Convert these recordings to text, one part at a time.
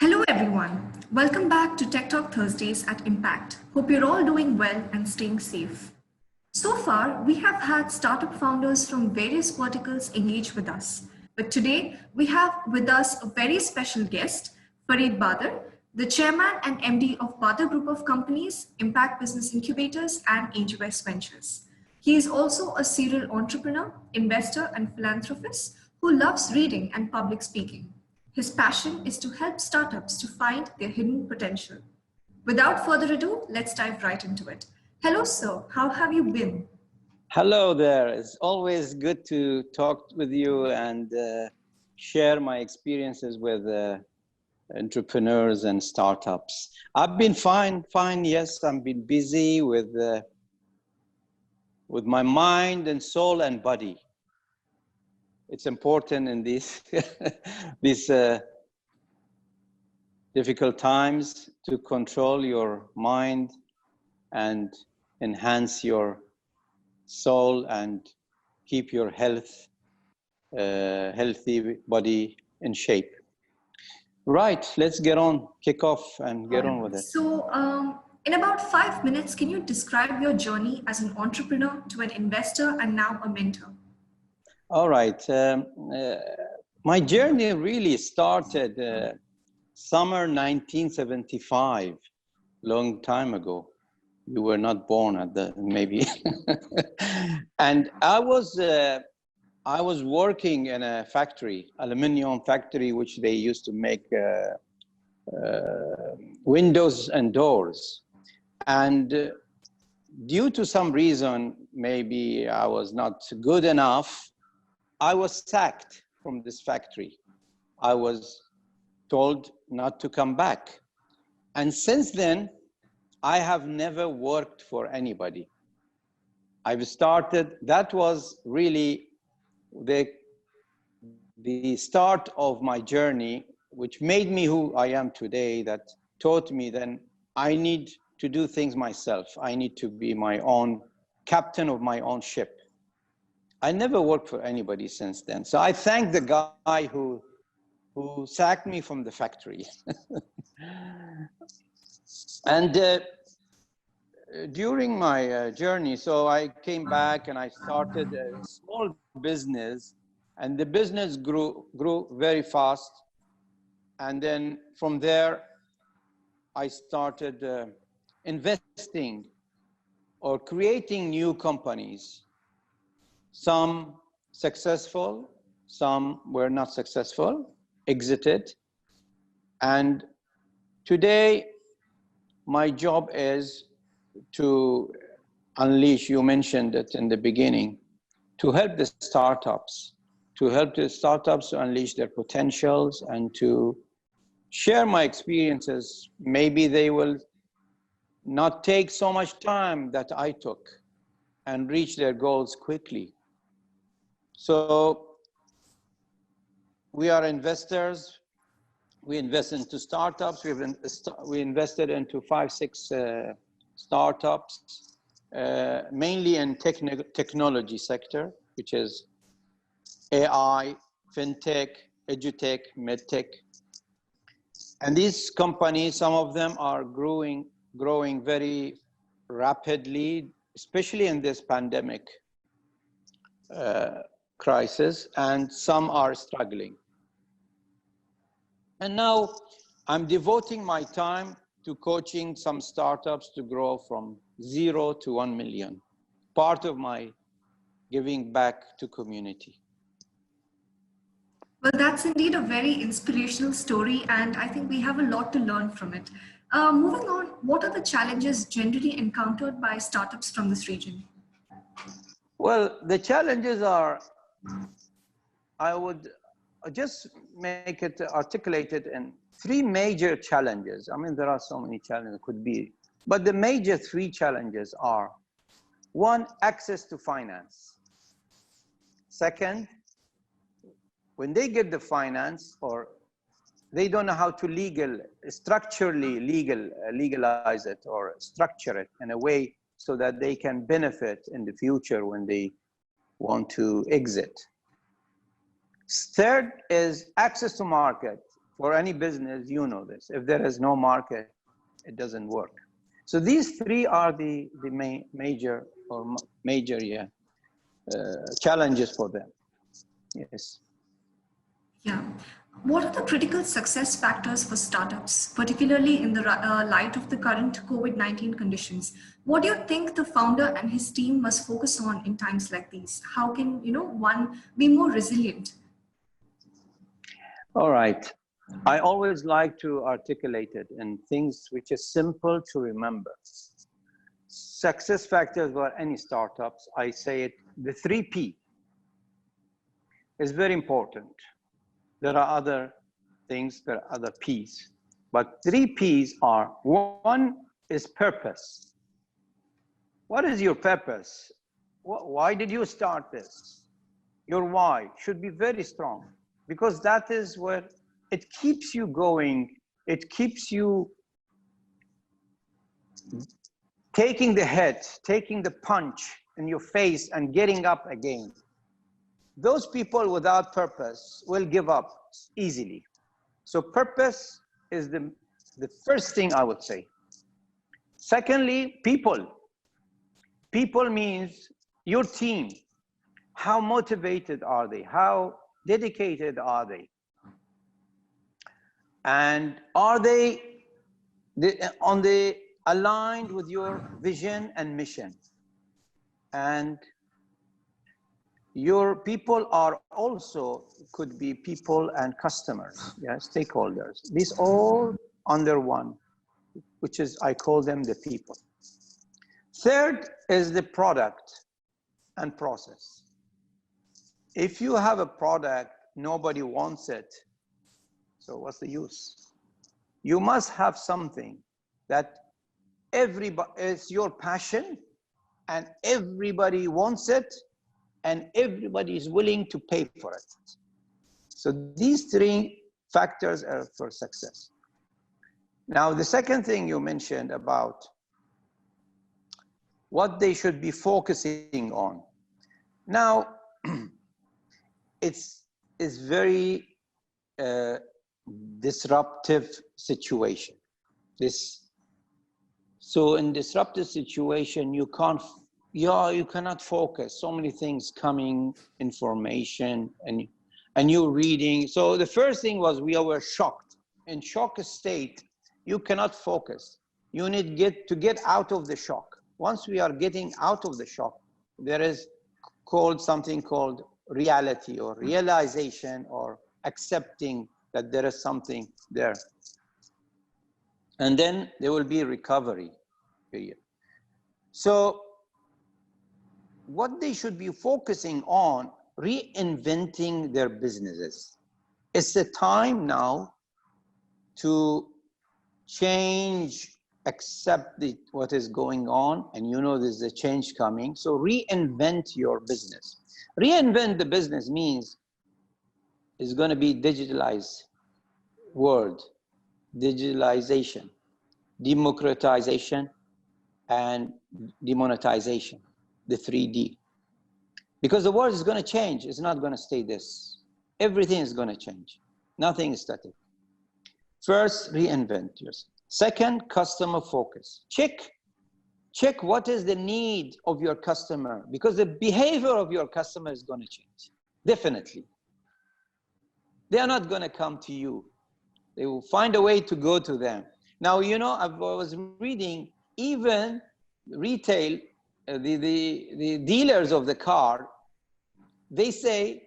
Hello everyone. Welcome back to Tek Talk Thursdays at Impact. Hope you're all doing well and staying safe. So far, we have had startup founders from various verticals engage with us. But today, we have with us a very special guest, Fareed Badr, the chairman and MD of Badr Group of Companies, Impact Business Incubators, and Angivest Ventures. He is also a serial entrepreneur, investor, and philanthropist who loves reading and public speaking. His passion is to help startups to find their hidden potential. Without further ado, let's dive right into it. Hello, sir. How have you been? Hello there. It's always good to talk with you and share my experiences with entrepreneurs and startups. I've been fine. Yes, I've been busy with my mind and soul and body. It's important in these these difficult times to control your mind and enhance your soul and keep your healthy body in shape. Right, let's kick off and get on with it. So, in about 5 minutes, can you describe your journey as an entrepreneur to an investor and now a mentor? All right. My journey really started summer 1975, long time ago. You were not born at the maybe. And I was working in a factory, aluminum factory, which they used to make windows and doors. And due to some reason, maybe I was not good enough, I was sacked from this factory. I was told not to come back. And since then, I have never worked for anybody. That was really the start of my journey, which made me who I am today, that taught me then I need to do things myself. I need to be my own captain of my own ship. I never worked for anybody since then. So I thank the guy who sacked me from the factory. And during my journey, so I came back and I started a small business, and the business grew very fast. And then from there, I started investing or creating new companies. Some successful, some were not successful, exited. And today, my job is to unleash, you mentioned it in the beginning, to help the startups, to unleash their potentials and to share my experiences. Maybe they will not take so much time that I took and reach their goals quickly. So we are investors. We invest into startups. We invested into 5-6 startups, mainly in technology sector, which is AI, fintech, edutech, medtech. And these companies, some of them are growing very rapidly, especially in this pandemic crisis, and some are struggling. And now I'm devoting my time to coaching some startups to grow from 0 to 1 million, part of my giving back to community. Well, that's indeed a very inspirational story, and I think we have a lot to learn from it. Moving on, what are the challenges generally encountered by startups from this region? Well, the challenges are, I would just make it articulated in 3 major challenges. I mean, there are so many challenges, it could be, but the major 3 challenges are: 1, access to finance. Second, when they get the finance, or they don't know how to legalize it or structure it in a way so that they can benefit in the future when they want to exit. Third is access to market. For any business, you know this. If there is no market, it doesn't work. So these three are the major challenges for them. Yes. Yeah. What are the critical success factors for startups, particularly in the light of the current COVID-19 conditions? What do you think the founder and his team must focus on in times like these? How can, one be more resilient? All right. I always like to articulate it in things which is simple to remember. Success factors for any startups, I say it, the 3P is very important. There are other things, there are other P's, but 3P's are: one is purpose. What is your purpose? Why did you start this? Your why should be very strong, because that is where it keeps you going. It keeps you taking the hit, taking the punch in your face and getting up again. Those people without purpose will give up easily. So purpose is the first thing I would say. Secondly, people. People means your team. How motivated are they? How dedicated are they? And are they aligned with your vision and mission? And your people are also, could be people and customers, yeah, stakeholders. These all under one, which is, I call them the people. Third is the product and process. If you have a product, nobody wants it, so what's the use? You must have something that everybody is your passion and everybody wants it and everybody is willing to pay for it. So these three factors are for success. Now, the second thing you mentioned about what they should be focusing on. Now, it's very disruptive situation. So in disruptive situation, you cannot focus. So many things coming, information, and you're reading. So the first thing was we were shocked. In shock state, you cannot focus. You need to get out of the shock. Once we are getting out of the shock, there is something called reality or realization or accepting that there is something there. And then there will be recovery period. So what they should be focusing on, reinventing their businesses. It's the time now to change, accept what is going on, and there's a change coming. So reinvent your business. Reinvent the business means it's going to be digitalized world, digitalization, democratization, and demonetization, the 3D. Because the world is going to change. It's not going to stay this. Everything is going to change. Nothing is static. First, reinvent yourself. Second, customer focus. Check what is the need of your customer, because the behavior of your customer is going to change. Definitely. They are not going to come to you. They will find a way to go to them. Now, I was reading, even retail, the dealers of the car, they say,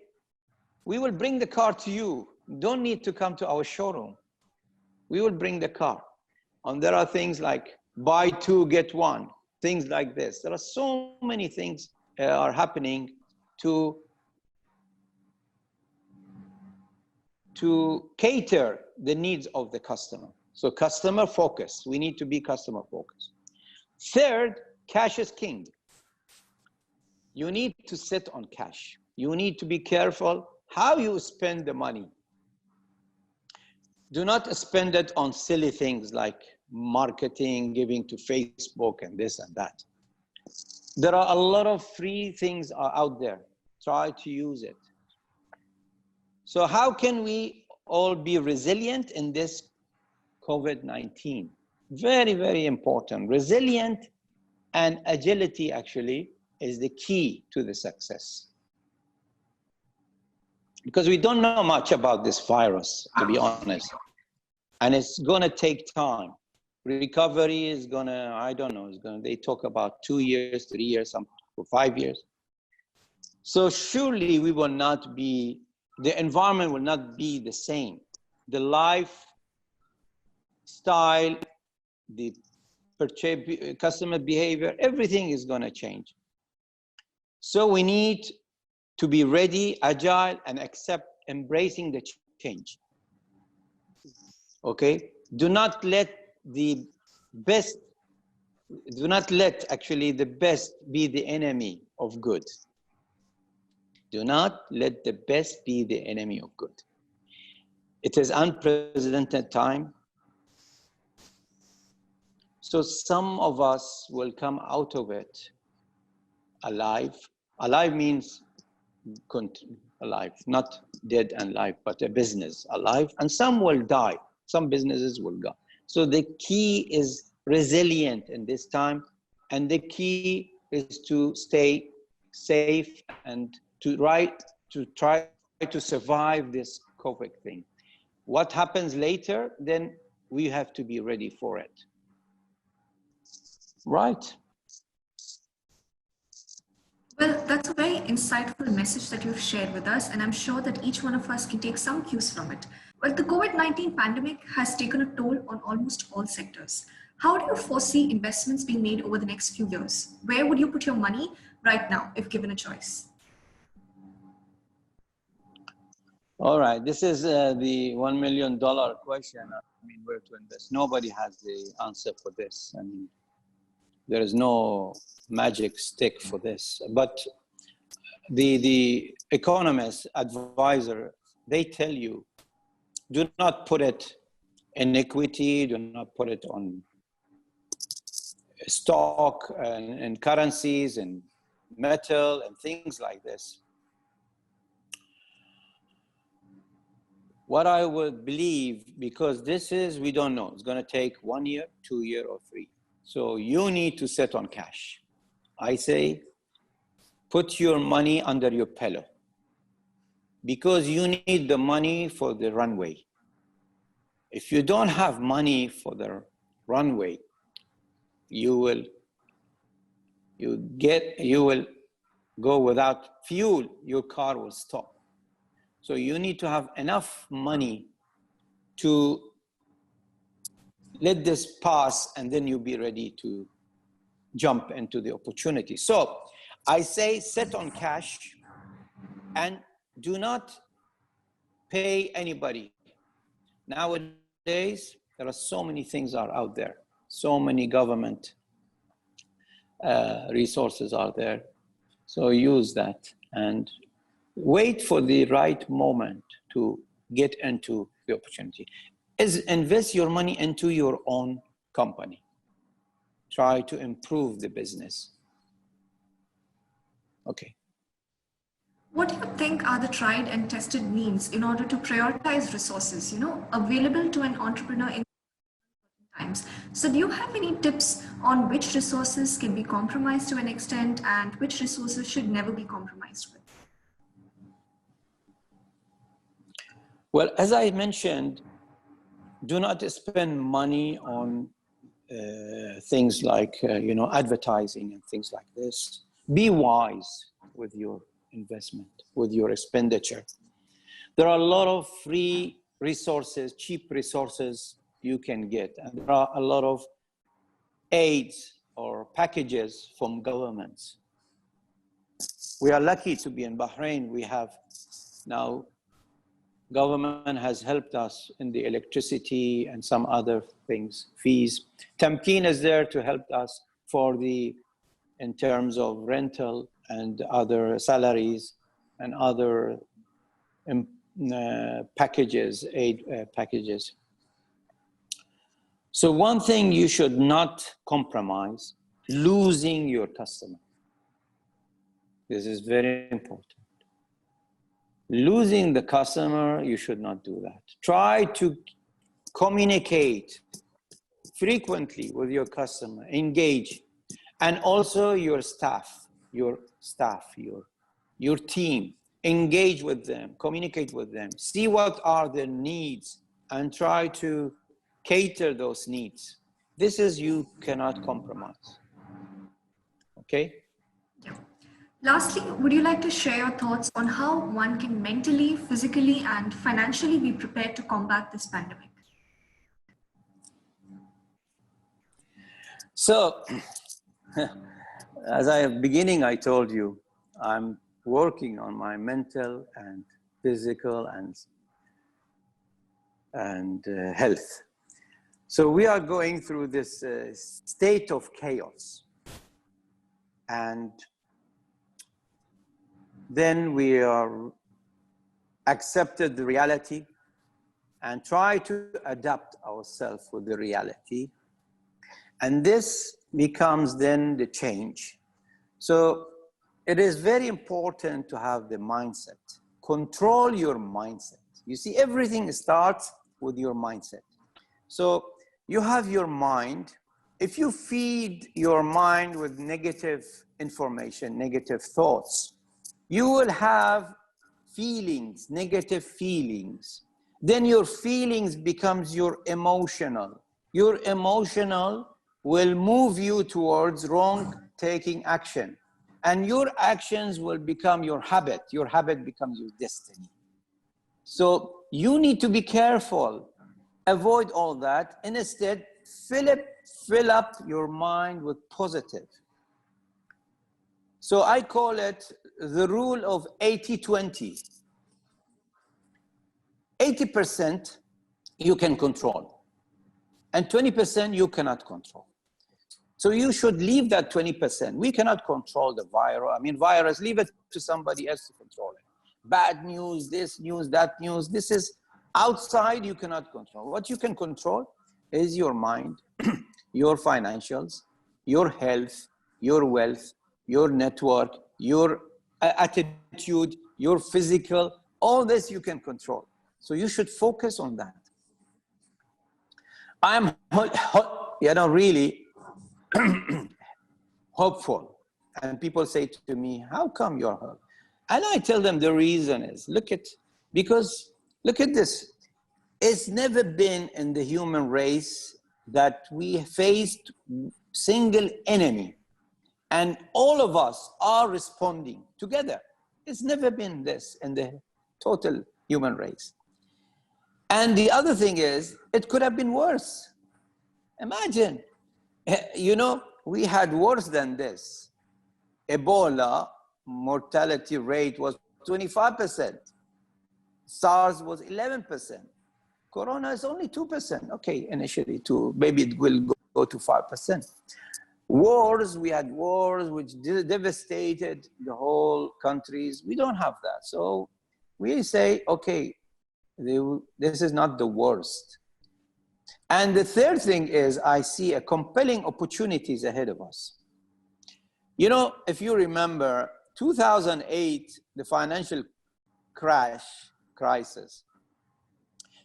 we will bring the car to you. Don't need to come to our showroom. We will bring the car. And there are things like buy two, get one, things like this. There are so many things are happening to cater the needs of the customer. So customer focus, we need to be customer focused. Third, cash is king. You need to sit on cash. You need to be careful how you spend the money. Do not spend it on silly things like marketing, giving to Facebook and this and that. There are a lot of free things out there. Try to use it. So how can we all be resilient in this COVID-19. Very, very important. Resilient and agility actually is the key to the success. Because we don't know much about this virus, to be honest. And it's gonna take time. Recovery is gonna, I don't know, they talk about 2 years, 3 years, some for 5 years. So surely we will not be, the environment will not be the same. The lifestyle, the customer behavior, everything is gonna change. So we need to be ready, agile, and embracing the change. Okay? Do not let actually the best be the enemy of good. Do not let the best be the enemy of good. It is unprecedented time. So some of us will come out of it alive. Alive means alive, not dead and alive, but a business alive. And some will die. Some businesses will go. So the key is resilient in this time. And the key is to stay safe and to try to survive this COVID thing. What happens later, then we have to be ready for it. Right. Well, that's a very insightful message that you've shared with us, and I'm sure that each one of us can take some cues from it. Well, the COVID-19 pandemic has taken a toll on almost all sectors. How do you foresee investments being made over the next few years? Where would you put your money right now, if given a choice? All right, this is the $1 million question. I mean, where to invest? Nobody has the answer for this. I mean, there is no magic stick for this. But the economist advisor, they tell you, do not put it in equity, do not put it on stock and currencies and metal and things like this. What I would believe, because this is, we don't know, it's gonna take 1 year, 2 years, or 3. So you need to sit on cash. I say, put your money under your pillow because you need the money for the runway. If you don't have money for the runway, you will go without fuel, your car will stop. So you need to have enough money to let this pass, and then you'll be ready to jump into the opportunity. So I say sit on cash and do not pay anybody. Nowadays, there are so many things are out there. So many government resources are there. So use that and wait for the right moment to get into the opportunity. Invest your money into your own company. Try to improve the business. Okay. What do you think are the tried and tested means in order to prioritize resources, available to an entrepreneur in times? So do you have any tips on which resources can be compromised to an extent and which resources should never be compromised with? Well, as I mentioned, do not spend money on things like, advertising and things like this. Be wise with your investment, with your expenditure. There are a lot of free resources, cheap resources you can get. And there are a lot of aids or packages from governments. We are lucky to be in Bahrain. We have now, government has helped us in the electricity and some other things, fees. Tamkeen is there to help us in terms of rental and other salaries and other packages, aid packages. So one thing you should not compromise, losing your customer. This is very important. Losing the customer, you should not do that. Try to communicate frequently with your customer, engage, and also your staff, your team. Engage with them, communicate with them, see what are their needs, and try to cater those needs. This is, you cannot compromise. Okay? Yeah. Lastly, would you like to share your thoughts on how one can mentally, physically, and financially be prepared to combat this pandemic? So, as beginning, I told you, I'm working on my mental and physical and health. So we are going through this state of chaos. And then we are accepted the reality and try to adapt ourselves with the reality. And this becomes then the change. So it is very important to have the mindset. Control your mindset. You see, everything starts with your mindset. So you have your mind. If you feed your mind with negative information, negative thoughts, you will have feelings, negative feelings. Then your feelings becomes your emotional. Your emotional will move you towards wrong taking action. And your actions will become your habit. Your habit becomes your destiny. So you need to be careful. Avoid all that. And instead, fill up your mind with positive. So I call it the rule of 80-20. 80% you can control, and 20% you cannot control. So you should leave that 20%. We cannot control the virus. I mean, virus, leave it to somebody else to control it. Bad news, this news, that news. This is outside, you cannot control. What you can control is your mind, your financials, your health, your wealth, your network, your attitude, your physical, all this you can control. So you should focus on that. I'm, really hopeful. And people say to me, how come you're hopeful? And I tell them the reason is, because look at this. It's never been in the human race that we faced single enemy and all of us are responding together. It's never been this in the total human race. And the other thing is, it could have been worse. Imagine, we had worse than this. Ebola mortality rate was 25%. SARS was 11%. Corona is only 2%. Okay, initially 2, maybe it will go to 5%. Wars, we had wars which devastated the whole countries. We don't have that. So we say, okay, this is not the worst. And the third thing is, I see a compelling opportunities ahead of us. If you remember 2008, the financial crisis,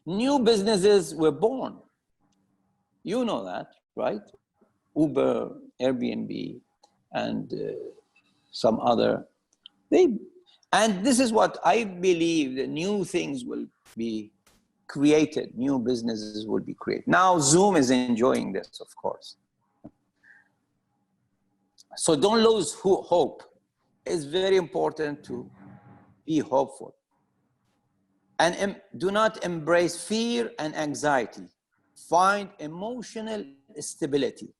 new businesses were born. You know that, right? Uber, Airbnb, and some other. And this is what I believe, the new things will be created, new businesses will be created. Now Zoom is enjoying this, of course. So don't lose hope. It's very important to be hopeful. And do not embrace fear and anxiety. Find emotional stability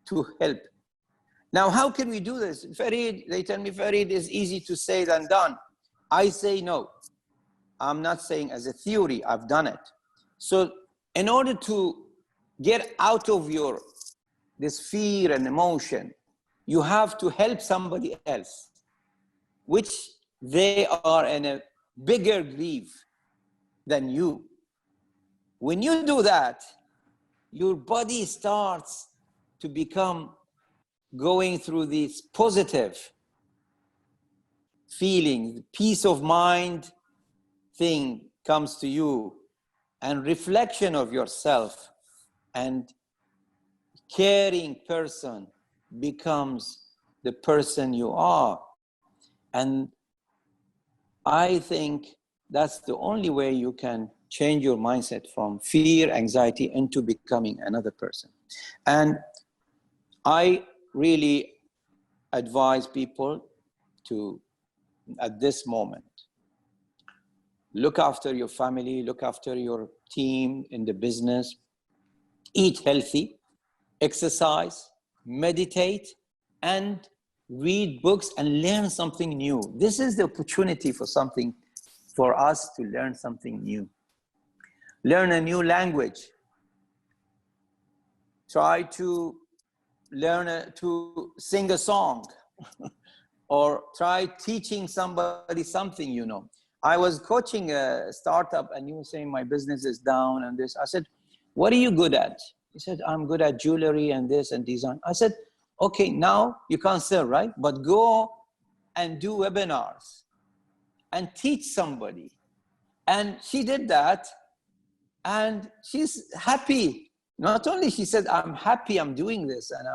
to help. Now, how can we do this? Fareed, they tell me, Fareed, is easy to say than done. I say no. I'm not saying as a theory, I've done it. So in order to get out of this fear and emotion, you have to help somebody else, which they are in a bigger grief than you. When you do that, your body starts to become going through these positive feelings, peace of mind, thing comes to you, and reflection of yourself and caring person becomes the person you are. And I think that's the only way you can change your mindset from fear, anxiety into becoming another person. And I really advise people to, at this moment, look after your family, look after your team in the business, eat healthy, exercise, meditate, and read books and learn something new. This is the opportunity for us to learn something new. Learn a new language. Try to learn to sing a song or try teaching somebody something, you know. I was coaching a startup and he was saying, my business is down and this. I said, what are you good at? He said, I'm good at jewelry and this and design. I said, okay, now you can't sell, right? But go and do webinars and teach somebody. And she did that and she's happy. Not only she said, I'm happy I'm doing this, and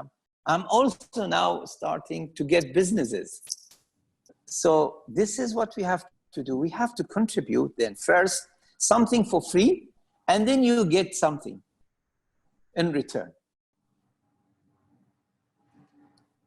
I'm also now starting to get businesses. So this is what we have to do. We have to contribute then first something for free, and then you get something in return.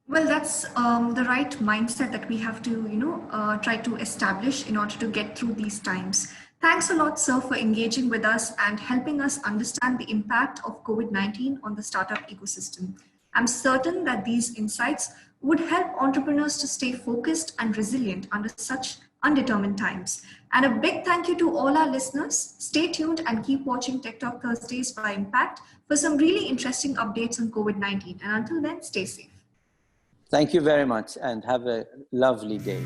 Well, that's the right mindset that we have to, try to establish in order to get through these times. Thanks a lot, sir, for engaging with us and helping us understand the impact of COVID-19 on the startup ecosystem. I'm certain that these insights would help entrepreneurs to stay focused and resilient under such undetermined times. And a big thank you to all our listeners. Stay tuned and keep watching Tek Tok Thursdays by Impact for some really interesting updates on COVID-19. And until then, stay safe. Thank you very much and have a lovely day.